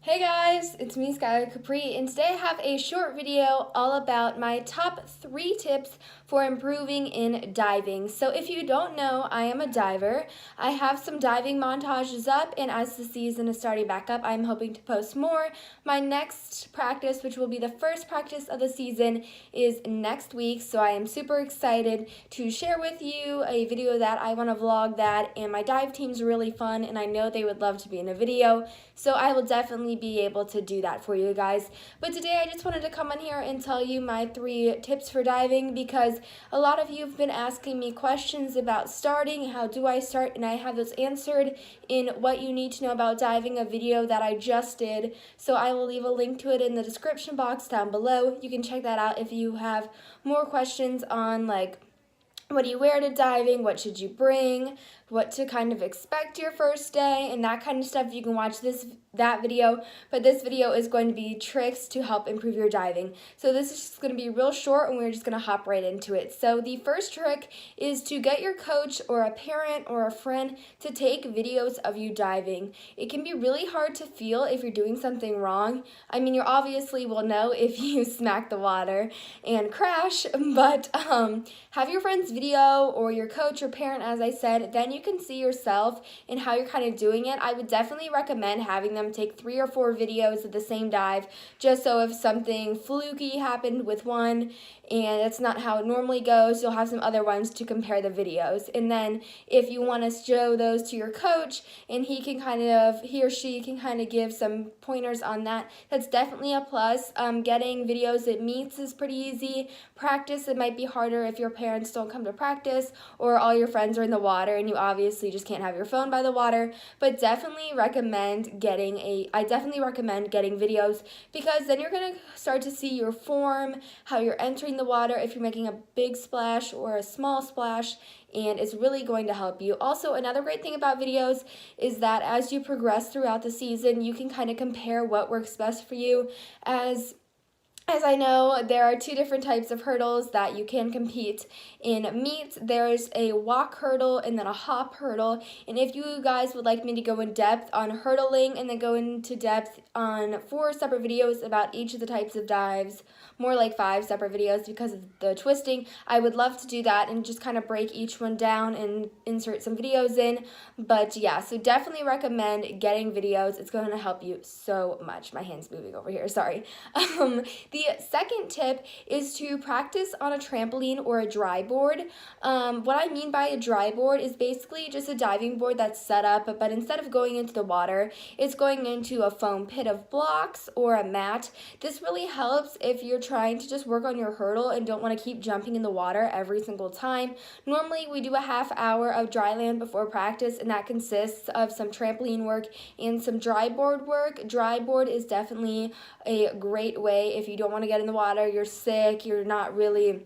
Hey guys, it's me Skylar Capri, and today I have a short video all about my top 3 tips for improving in diving. So if you don't know, I am a diver. I have some diving montages up, and as the season is starting back up, I'm hoping to post more. My next practice, which will be the first practice of the season, is next week, so I am super excited to share with you a video that I want to vlog that, and my dive team's really fun, and I know they would love to be in a video, so I will definitely be able to do that for you guys. But today I just wanted to come on here and tell you my 3 tips for diving, because a lot of you have been asking me questions about starting, how do I start, and I have those answered in What You Need to Know About Diving, a video that I just did. So I will leave a link to it in the description box down below. You can check that out if you have more questions on like what do you wear to diving, what should you bring, what to kind of expect your first day, and that kind of stuff. You can watch that video, but this video is going to be tricks to help improve your diving. So this is just going to be real short, and we're just going to hop right into it. So the first trick is to get your coach or a parent or a friend to take videos of you diving. It can be really hard to feel if you're doing something wrong. I mean, you obviously will know if you smack the water and crash, but have your friend's video or your coach or parent, as I said, then you can see yourself and how you're kind of doing it. I would definitely recommend having them take 3 or 4 videos of the same dive, just so if something fluky happened with one and it's not how it normally goes, you'll have some other ones to compare the videos. And then if you want to show those to your coach and he or she can kind of give some pointers on that, that's definitely a plus. Getting videos at meets is pretty easy. Practice, it might be harder if your parents don't come to practice or all your friends are in the water and you obviously just can't have your phone by the water. But I definitely recommend getting videos, because then you're going to start to see your form, how you're entering the water, if you're making a big splash or a small splash, and it's really going to help you. Also, another great thing about videos is that as you progress throughout the season, you can kind of compare what works best for you. As I know, there are 2 different types of hurdles that you can compete in meets. There's a walk hurdle and then a hop hurdle. And if you guys would like me to go in depth on hurdling and then go into depth on 4 separate videos about each of the types of dives, more like 5 separate videos because of the twisting, I would love to do that and just kind of break each one down and insert some videos in. But yeah, so definitely recommend getting videos. It's going to help you so much. My hand's moving over here, sorry. The second tip is to practice on a trampoline or a dry board. What I mean by a dry board is basically just a diving board that's set up, but instead of going into the water, it's going into a foam pit of blocks or a mat. This really helps if you're trying to just work on your hurdle and don't want to keep jumping in the water every single time. Normally, we do a half hour of dry land before practice, and that consists of some trampoline work and some dry board work. Dry board is definitely a great way if you don't want to get in the water, you're sick, you're not really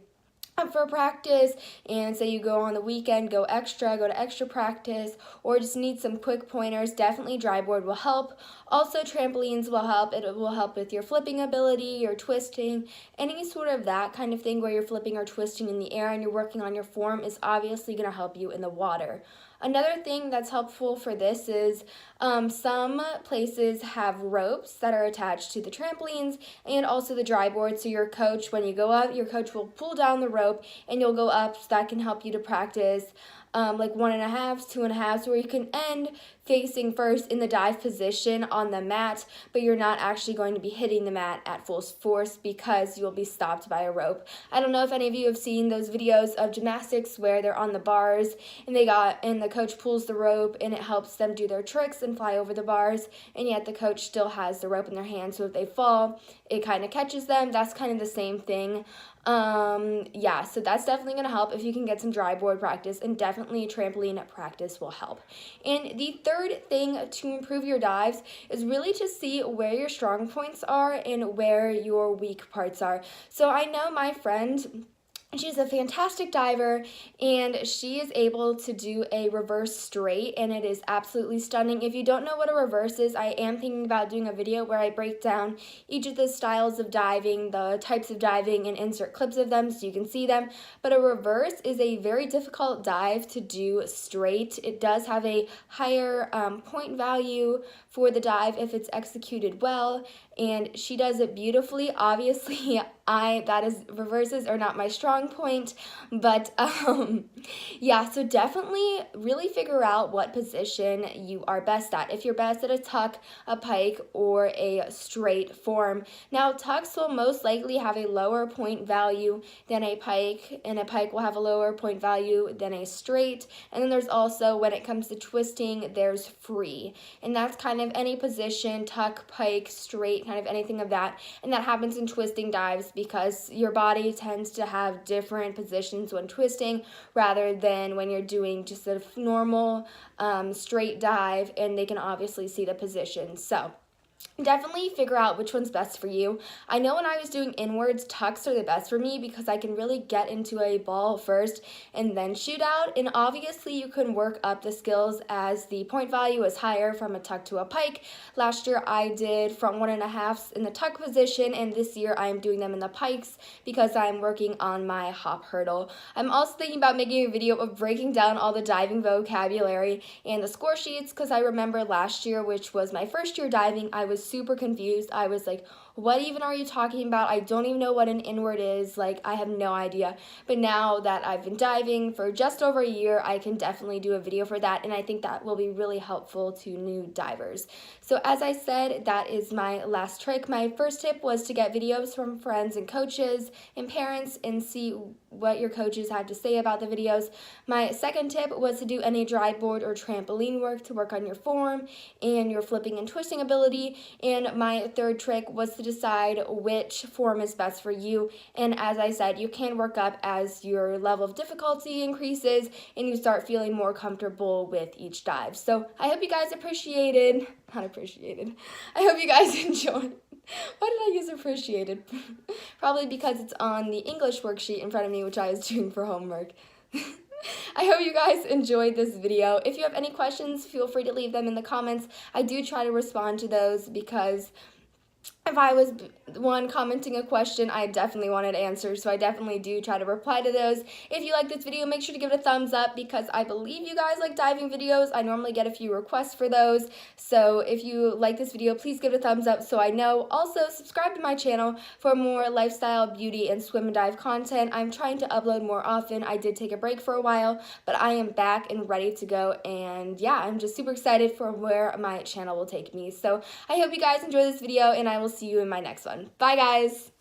up for practice, and say you go on the weekend, go to extra practice, or just need some quick pointers. Definitely dry board will help. Also, trampolines will help. It will help with your flipping ability, your twisting, any sort of that kind of thing where you're flipping or twisting in the air and you're working on your form is obviously going to help you in the water. Another thing that's helpful for this is some places have ropes that are attached to the trampolines and also the dry board. So your coach, when you go up, your coach will pull down the rope and you'll go up. So that can help you to practice like 1.5s, 2.5s, where you can end facing first in the dive position on the mat, but you're not actually going to be hitting the mat at full force because you'll be stopped by a rope. I don't know if any of you have seen those videos of gymnastics where they're on the bars and the coach pulls the rope and it helps them do their tricks and fly over the bars, and yet the coach still has the rope in their hand, so if they fall, it kind of catches them. That's kind of the same thing. Yeah, so that's definitely going to help if you can get some dry board practice, and definitely trampoline practice will help. And the third thing to improve your dives is really to see where your strong points are and where your weak parts are. So I know my friend, she's a fantastic diver, and she is able to do a reverse straight, and it is absolutely stunning. If you don't know what a reverse is, I am thinking about doing a video where I break down each of the styles of diving, the types of diving, and insert clips of them so you can see them. But a reverse is a very difficult dive to do straight. It does have a higher point value for the dive if it's executed well, and she does it beautifully. Obviously, reverses are not my strong point, but yeah, so definitely really figure out what position you are best at. If you're best at a tuck, a pike, or a straight form. Now, tucks will most likely have a lower point value than a pike, and a pike will have a lower point value than a straight. And then there's also, when it comes to twisting, there's free. And that's kind of any position, tuck, pike, straight, kind of anything of that. And that happens in twisting dives because your body tends to have different positions when twisting rather than when you're doing just a normal straight dive, and they can obviously see the position. So definitely figure out which one's best for you. I know when I was doing inwards, tucks are the best for me because I can really get into a ball first and then shoot out. And obviously you can work up the skills as the point value is higher from a tuck to a pike. Last year I did front 1.5s in the tuck position, and this year I'm doing them in the pikes because I'm working on my hop hurdle. I'm also thinking about making a video of breaking down all the diving vocabulary and the score sheets because I remember last year, which was my first year diving, I was super confused. I was like, what even are you talking about? I don't even know what an inward is. Like, I have no idea. But now that I've been diving for just over a year, I can definitely do a video for that, and I think that will be really helpful to new divers. So as I said, that is my last trick. My first tip was to get videos from friends and coaches and parents and see what your coaches have to say about the videos. My second tip was to do any dry board or trampoline work to work on your form and your flipping and twisting ability. And my third trick was to decide which form is best for you. And as I said, you can work up as your level of difficulty increases and you start feeling more comfortable with each dive. So I hope you guys I hope you guys enjoyed. Why did I use appreciated? Probably because it's on the English worksheet in front of me, which I was doing for homework. I hope you guys enjoyed this video. If you have any questions, feel free to leave them in the comments. I do try to respond to those because if I was the one commenting a question, I definitely wanted answers, so I definitely do try to reply to those. If you like this video, make sure to give it a thumbs up because I believe you guys like diving videos. I normally get a few requests for those, so if you like this video, please give it a thumbs up so I know. Also, subscribe to my channel for more lifestyle, beauty, and swim and dive content. I'm trying to upload more often. I did take a break for a while, but I am back and ready to go, and yeah, I'm just super excited for where my channel will take me. So I hope you guys enjoy this video, and I will see you in my next one. Bye, guys!